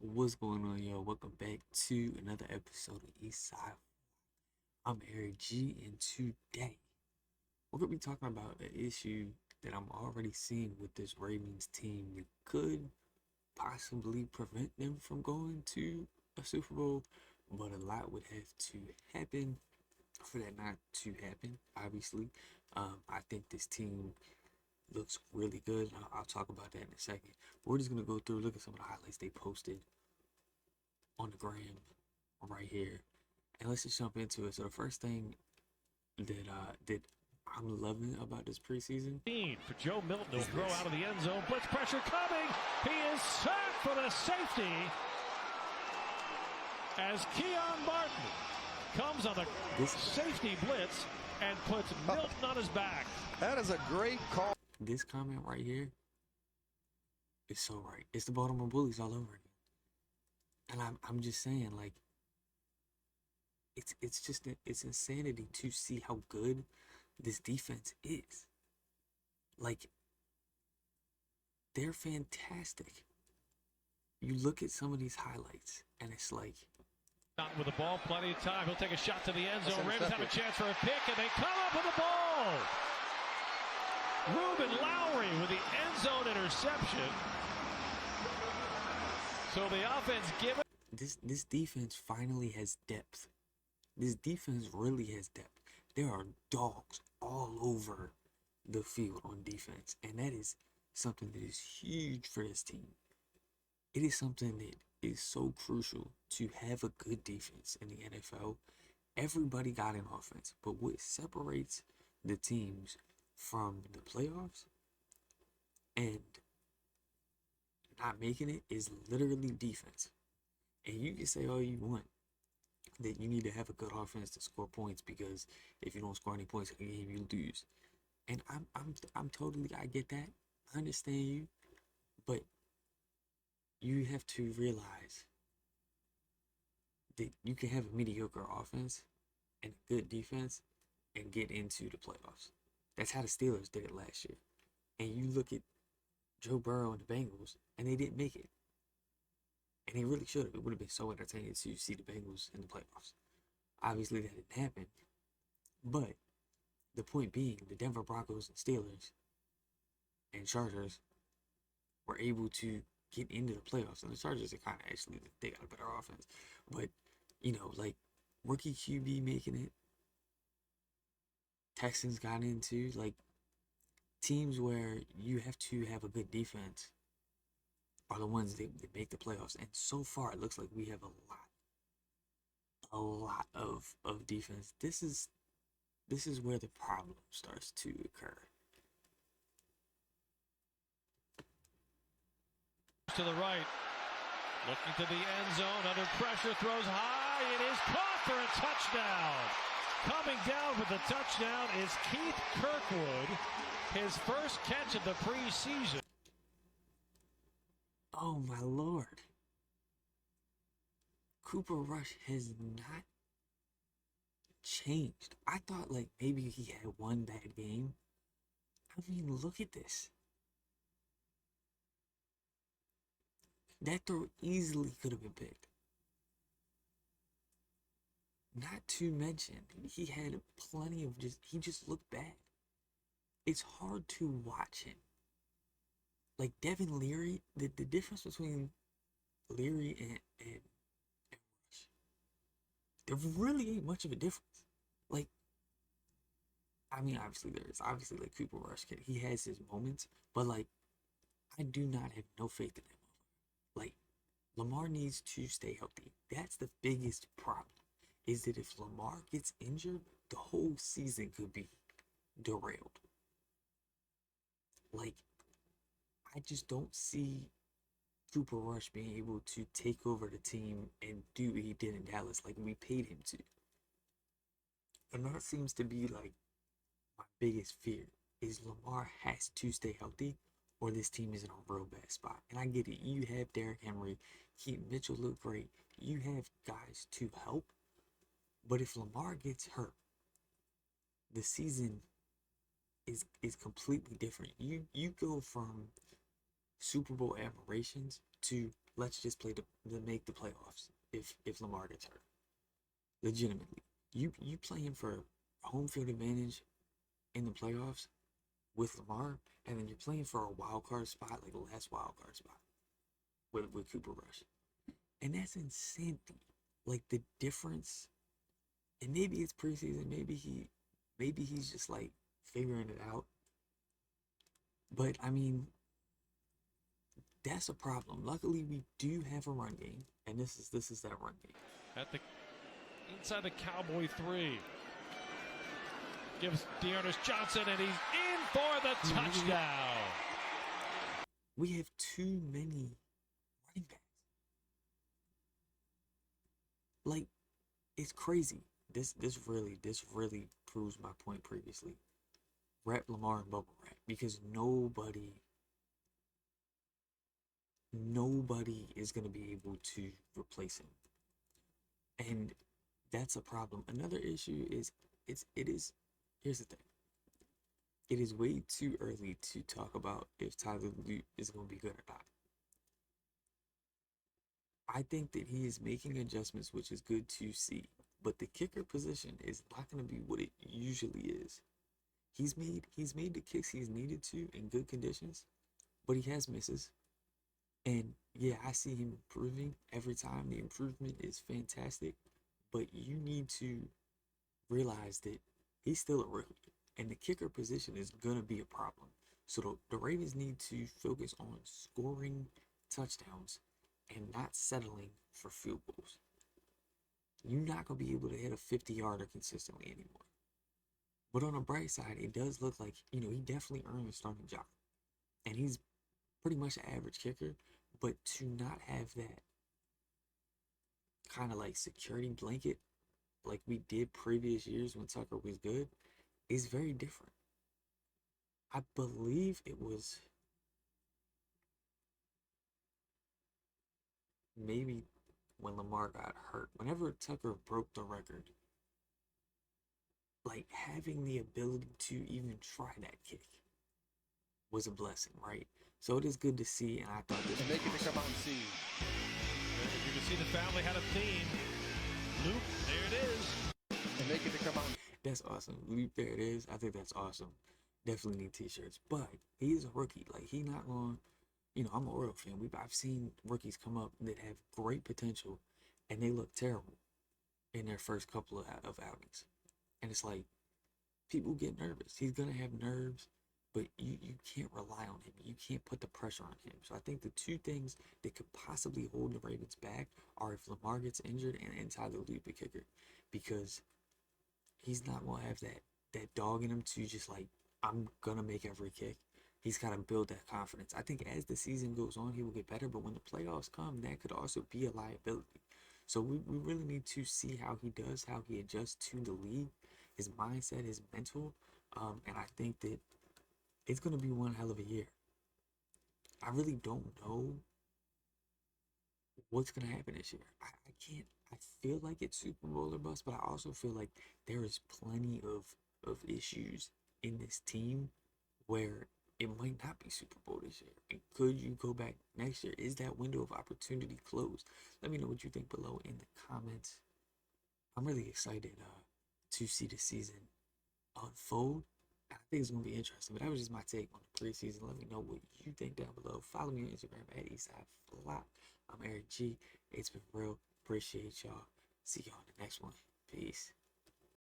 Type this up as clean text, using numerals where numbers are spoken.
What's going on, y'all? Welcome back to another episode of Eastside. I'm Eric G, and today we're gonna be talking about an issue that I'm already seeing with this Ravens team that could possibly prevent them from going to a Super Bowl, but a lot would have to happen for that not to happen. Obviously, I think this team looks really good. I'll talk about that in a second. We're just gonna go through, look at some of the highlights they posted on the gram right here, and let's just jump into it. So the first thing that I'm loving about this preseason For Joe Milton to is throw this. out of the end zone. Blitz pressure coming. He is sacked for the safety as Keon Martin comes on the This safety blitz and puts Milton on his back. That is a great call. this comment right here is so right. It's the Baltimore Bullies all over again, and I'm just saying, like, it's insanity to see how good this defense is. Like, they're fantastic. You look at some of these highlights, and it's like, Not with the ball, plenty of time. He'll take a shot to the end That's zone. Ravens have a intercepted. chance for a pick, and they come up with the ball. Ruben Lowry with the end zone interception. So the offense given. this defense finally has depth. This defense really has depth. There are dogs all over the field on defense, and that is something that is huge for this team. It is something that is so crucial to have a good defense in the NFL. Everybody got an offense, but what separates the teams from the playoffs and not making it is literally defense. And you can say all you want that you need to have a good offense to score points, because if you don't score any points in a game, you lose. And I'm totally, I get that. I understand you, but you have to realize that you can have a mediocre offense and a good defense and get into the playoffs. That's how the Steelers did it last year. And you look at Joe Burrow and the Bengals, and they didn't make it. And they really should have. It would have been so entertaining to see the Bengals in the playoffs. Obviously, that didn't happen. But the point being, the Denver Broncos and Steelers and Chargers were able to get into the playoffs. And the Chargers are kind of actually, they got a better offense. But, like, rookie QB making it, Texans got into, like, teams where you have to have a good defense are the ones that make the playoffs. And so far, it looks like we have a lot of defense. This is where the problem starts to occur. To the right, looking to the end zone, under pressure, throws high, it is caught for a touchdown. Coming down with the touchdown is Keith Kirkwood, his first catch of the preseason. Oh my lord. Cooper Rush has not changed. I thought, like, maybe he had one bad game. I mean, look at this. That throw easily could have been picked. Not to mention, he had plenty of he just looked bad. It's hard to watch him. Like, Devin Leary, the difference between Leary and Rush, there really ain't much of a difference. Like, I mean, obviously there is. Obviously, like, Cooper Rush, he has his moments, but, like, I do not have no faith in him. Like, Lamar needs to stay healthy. That's the biggest problem, is that if Lamar gets injured, the whole season could be derailed. Like, I just don't see Cooper Rush being able to take over the team and do what he did in Dallas like we paid him to. And that seems to be, like, my biggest fear, is Lamar has to stay healthy or this team is in a real bad spot. And I get it. You have Derrick Henry. Keaton Mitchell look great. You have guys to help. But if Lamar gets hurt, the season is completely different. You go from Super Bowl aberrations to let's just play to make the playoffs if Lamar gets hurt. Legitimately, you playing for home field advantage in the playoffs with Lamar, and then you're playing for a wild card spot, like the last wild card spot with Cooper Rush, and that's insanity. Like the difference, and maybe it's preseason, maybe he's just like figuring it out. But I mean, that's a problem. Luckily, we do have a run game, and this is that run game. At the inside the Cowboy 3. Gives Dearness Johnson, and he's in for the touchdown. We have too many running backs. Like, it's crazy. This really proves my point previously. Wrap Lamar in bubble wrap, because nobody is gonna be able to replace him, and that's a problem. Another issue is here's the thing. It is way too early to talk about if Tyler Lute is gonna be good or not. I think that he is making adjustments, which is good to see. But the kicker position is not going to be what it usually is. He's made the kicks he's needed to in good conditions, but he has misses. And yeah, I see him improving every time. The improvement is fantastic, but you need to realize that he's still a rookie, and the kicker position is going to be a problem. So the Ravens need to focus on scoring touchdowns and not settling for field goals. You're not going to be able to hit a 50-yarder consistently anymore. But on the bright side, it does look like, he definitely earned a starting job. And he's pretty much an average kicker. But to not have that kind of like security blanket like we did previous years when Tucker was good is very different. I believe it was maybe when Lamar got hurt, whenever Tucker broke the record, like having the ability to even try that kick was a blessing, right? So it is good to see, and I thought this And was they get to awesome. come out and see. You can see the family had a theme. Luke, there it is. And they get to come out and That's awesome. Luke, there it is. I think that's awesome. Definitely need t-shirts. But he is a rookie. Like, he not going, I'm an Oriole fan. I've seen rookies come up that have great potential, and they look terrible in their first couple of outings. And it's like, people get nervous. He's going to have nerves, but you can't rely on him. You can't put the pressure on him. So I think the two things that could possibly hold the Ravens back are if Lamar gets injured and Tyler Lute, the kicker, because he's not going to have that dog in him to just like, I'm going to make every kick. He's got to build that confidence. I think as the season goes on, he will get better, but when the playoffs come, that could also be a liability. So we really need to see how he does, how he adjusts to the league, his mindset, his mental, and I think that it's going to be one hell of a year. I really don't know what's going to happen this year. I can't, I feel like it's Super Bowl or bust, but I also feel like there is plenty of issues in this team where it might not be Super Bowl this year. And could you go back next year? Is that window of opportunity closed? Let me know what you think below in the comments. I'm really excited to see the season unfold. I think it's going to be interesting, but that was just my take on the preseason. Let me know what you think down below. Follow me on Instagram at EastsideFlop. I'm Eric G. It's been real. Appreciate y'all. See y'all in the next one. Peace.